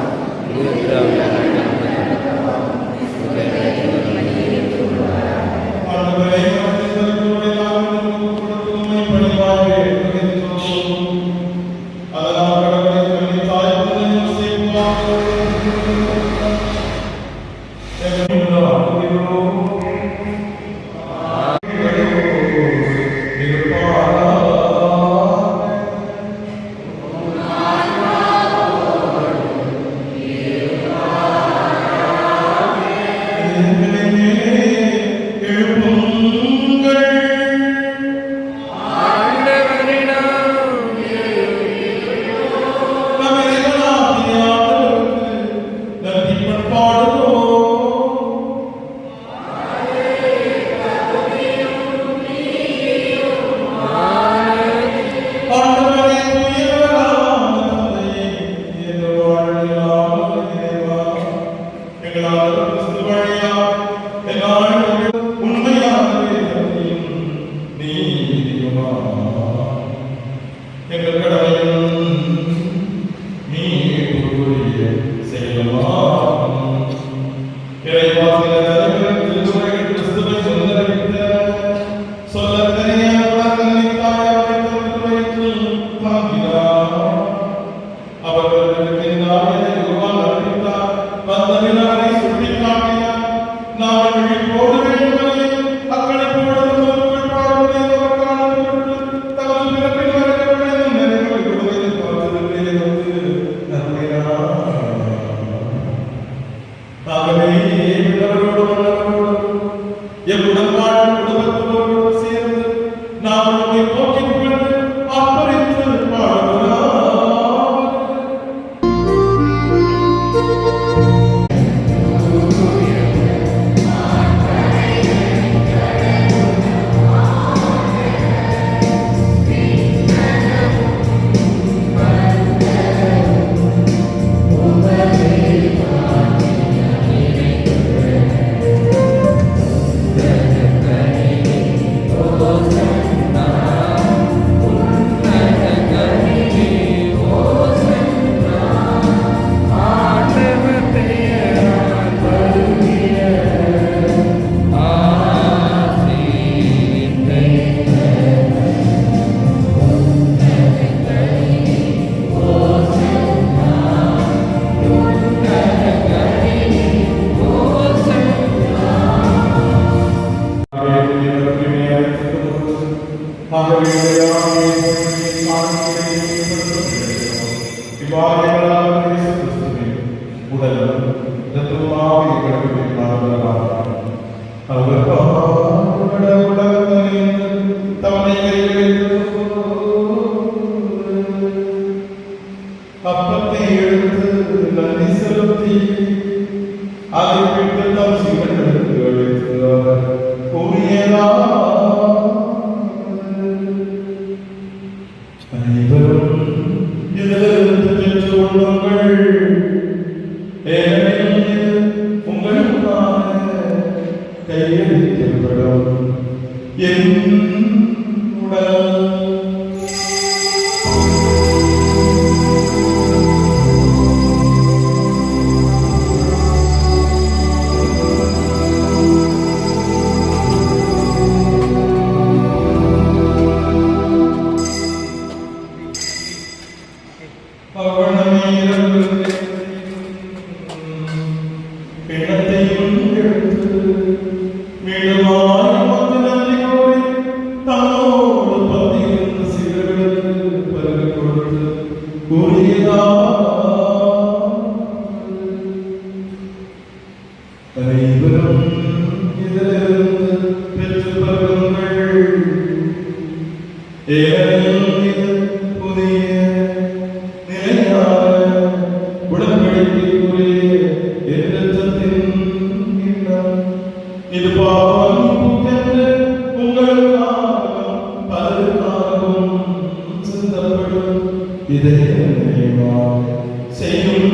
செய்யும்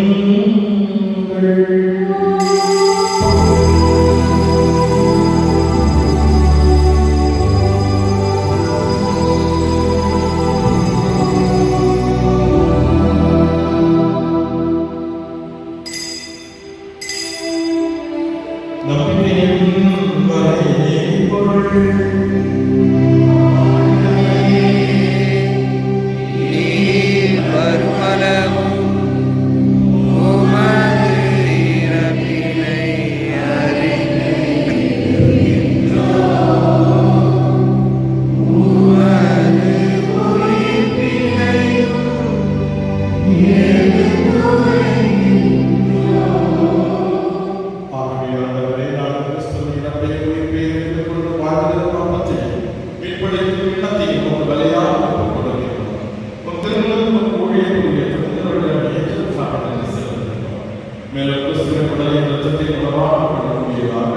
உடலை ரத்தத்தை உணவாக பண்ணக்கூடியதாக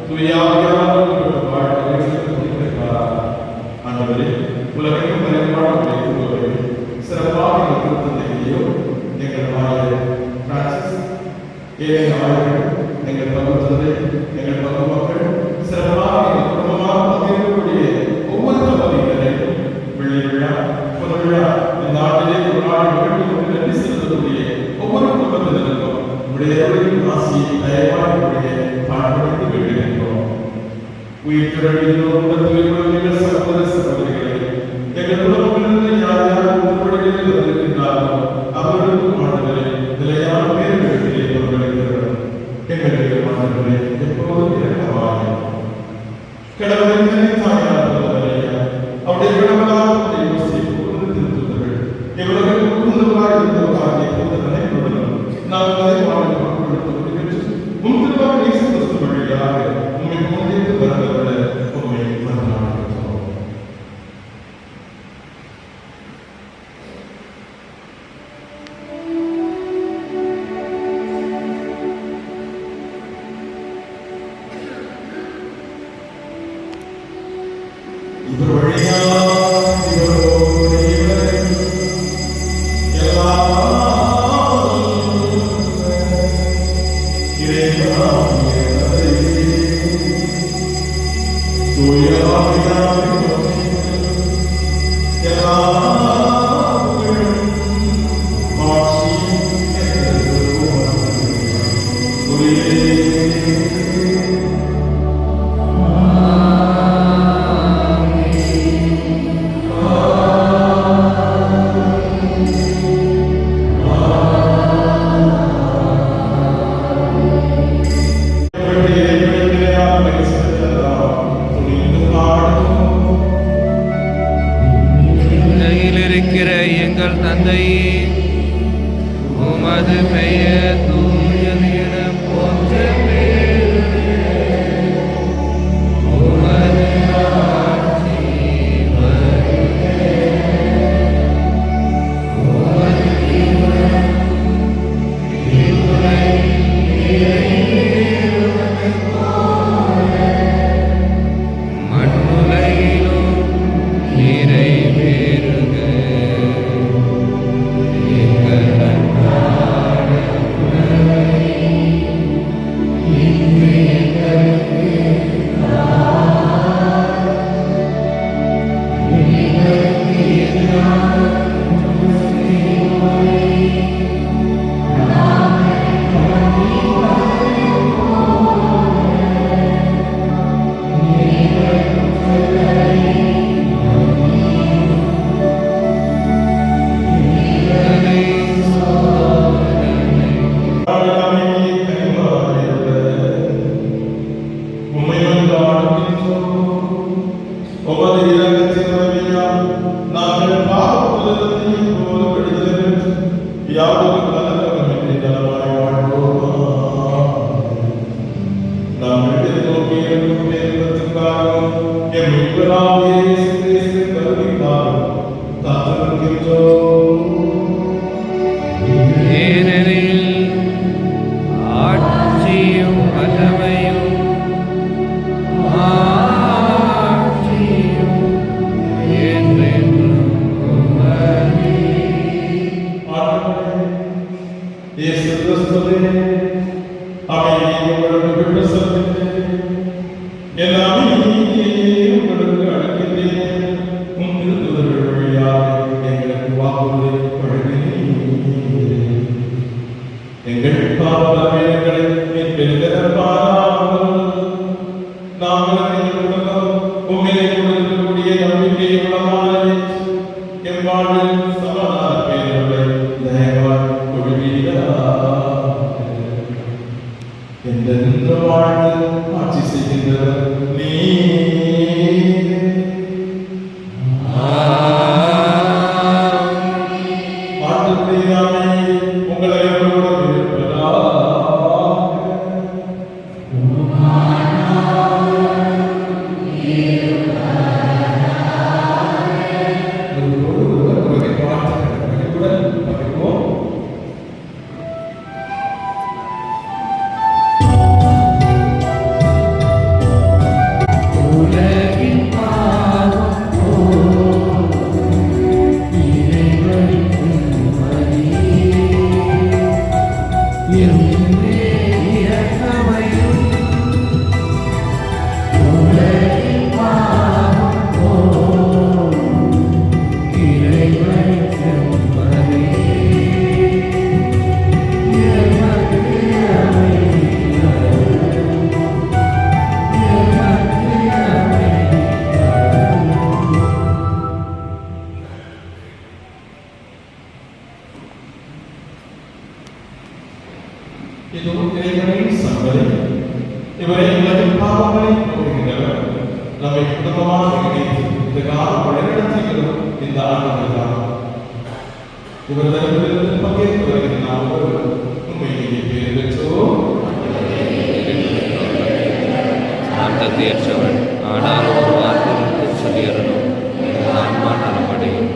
தூயாவியாக ஆண்டவரே உலகையும் பயன்பாடு சிறப்பாக எங்கள் திருத்தந்தையோ எங்கள் ஆயர் பிரான்சிஸ் ஏழை ஆயர்கள் எங்கள் பகுத்தந்தை எங்கள் பகு மக்கள் சிறப்பாக எங்கள் குடும்பமாக பகிரக்கூடிய ஒவ்வொரு தம்பதிகளையும் வெள்ளி விழா பொது விழா இந்த ஆண்டிலே ஒரு நாள் நிகழ்வுகளுக்கு நன்றி செலுத்தக்கூடிய ஒவ்வொரு குடும்பத்தினருக்கும் உடைய ஆசியை தயவானுடைய பாடுபடுத்தி வேண்டுகின்றோம். உயிர்த்திரளினோம் சகோதர சகோதரிகளை எங்கள் குடும்பங்களிலிருந்து யார் யார் உட்படுகிறது வந்திருக்கின்றார்களோ அவர்களுக்கும் ஆண்டுகளை நிலையான பேர்களுக்கு பங்களிக்கிறது. எங்களுக்கு ஆண்டுகளை எப்போதும் இறக்கமாக கடவுளின் தாயார் அவருடைய கடவுளாக யோசிப்பு திருத்துவர்கள் இவர்கள் உண்மையாக இருந்தவர்களாக எப்போது நினைவுடன் நாங்கள் அதை வாழ்க்கை முன்பிற்காக இயேசு கிறிஸ்து வழியாக உண்மை முன்னிட்டு வரவில்லை உண்மை மரணாடுகிறோம். இவர் வழியாக இதோ இறைவனின் சங்கரை இவரை உலகின் பாவங்களை போகின்றவர் நம்மை குடும்பமாக இணைத்து இந்த காலம் வழிநடத்துகிறோம். இந்த ஆண்டுகள் இவர் தரப்பிலிருந்து பங்கேற்று வருகிற நாம் ஒவ்வொருவரும் உண்மையிலேயே பேர் பெற்றோம்.
நான் தகுதியற்றவன், ஆனால் ஒரு வார்த்தை மட்டும் சொல்லிடணும், ஆன்மா நலமடையும்.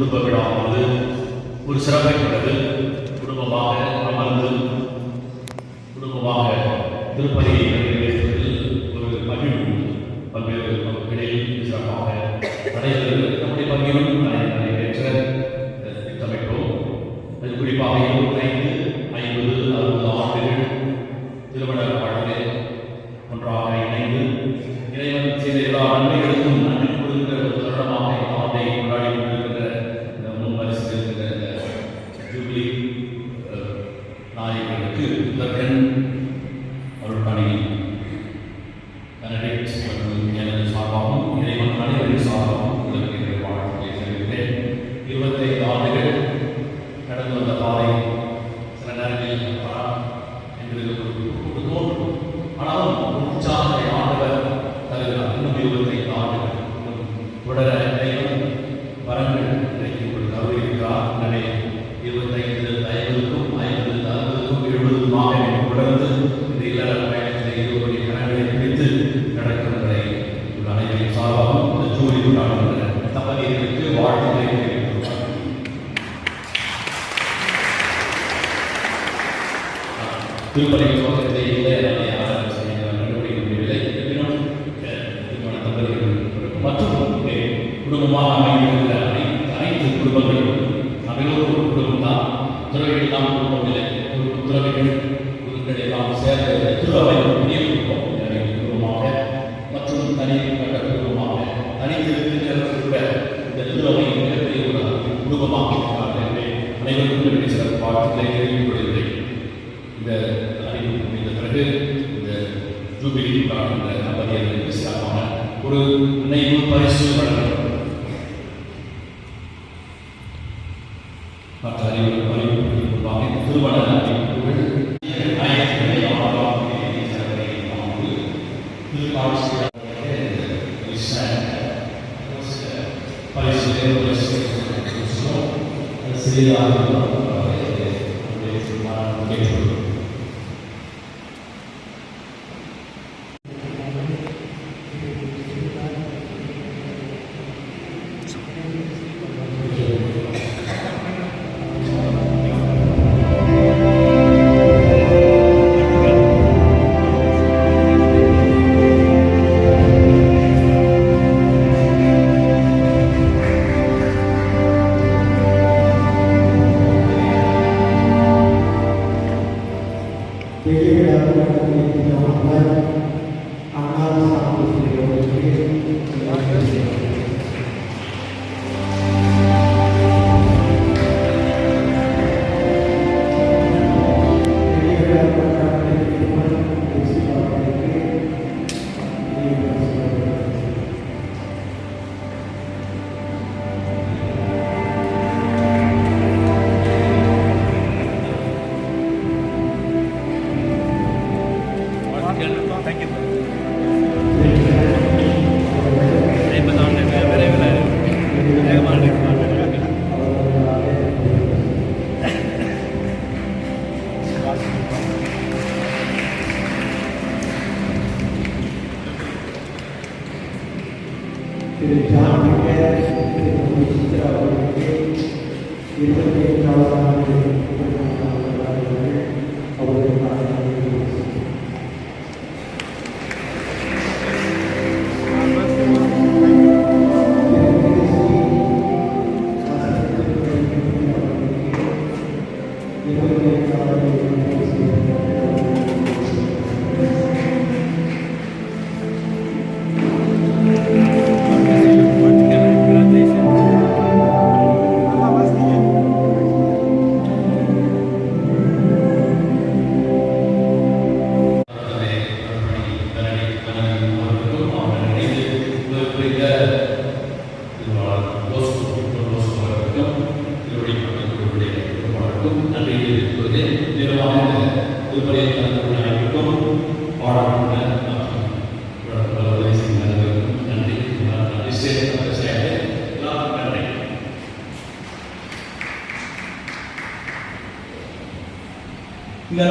குடும்ப விழாவானது ஒரு சிறப்பை கொண்டது. குடும்பமாக அமர்ந்து குடும்பமாக திருப்பதியை நிறைவேற்றுவதில் ஒரு மகிழ்வு பல்வேறு மக்களில் சிறப்பாக நடைபெறுகிறது. நம்முடைய பங்கிலும் நிறைவேற்ற திட்டமிட்டோம். அது குறிப்பாக 25, 50, 60 ஆண்டுகள் திருமண வாழ்விலே ஒன்றாக இணைந்து இறைவன் செய்த எல்லா நன்மைகளுக்கும் நன்றி கொடுக்கிற ஒரு தருணமாக இந்த ஆண்டை கொண்டாடி கொண்டிருக்கிற இந்த முன்வரிசையில் இருக்கிற இந்த ஜூபிலி நாயகர்களுக்கு முதற்கண் அருள்பணி பெனடிக்ட் மற்றும் எனது சார்பாகவும் இறைவன் அனைவரின் சார்பாகவும் உங்களுக்கு என்னுடைய வாழ்க்கையை தெரிவிக்கிறேன். 25 ஆண்டுகள் கடந்து வந்த பாதை சில நேரங்களில் எங்களுக்கு ஒரு தோன்றும். ஆனாலும் உற்சாகத்தை ஆண்டவர் தருகிறார். இன்னும் 25 ஆண்டுகள் தொடர இறைவன் வரங்கள் இன்றைக்கு உங்களுக்கு அருளியிருக்கிறார். எனவே 25 50க்கும் 50 60க்கும் 70க்குமாக தொடர்ந்து இந்த இல்லற பயணத்தில் இருவருடைய கரங்களை பிடித்து நடக்கின்றதை அனைவரின் சார்பாகவும் இந்த ஜூலி கொண்டாடுகின்ற தம்பதியர்களுக்கு வாழ்த்துக்களை தெரிவித்துள்ளார். திருப்பதி துவக்கத்தை இல்லை நடவடிக்கை முடியவில்லை. இருப்பினும் திருமண தம்பதிகள் மற்றும் குடும்பமாக அமைந்திருக்கிற அனைத்து குடும்பங்களும் நம்மளோடு ஒரு குடும்பம் தான். துறவிகள் தான் குடும்பம் இல்லை. துறவிகள் எல்லாம் சேர்ந்த திருவை புதிய குடும்பம் குடும்பமாக மற்றும் தனிப்பட்ட குடும்பமாக தனித்திருக்கிற இந்த திருவை மிகப்பெரிய ஒரு குடும்பமாக இருக்கிறார்கள். எனவே அனைவருக்கும் சிறப்பு பாடங்களை தெரிவித்துக் கொள்கிறேன். இந்த அறிவிப்பு முடிந்த பிறகு இந்த ஜூபிலி கொண்டாடுகின்ற தம்பதியர்களுக்கு சிறப்பான ஒரு நினைவு பரிசு வழங்கப்படும். மற்ற அறிவிப்பு முன்பாக திருமண அறிவிப்புகள் 1906
இந்த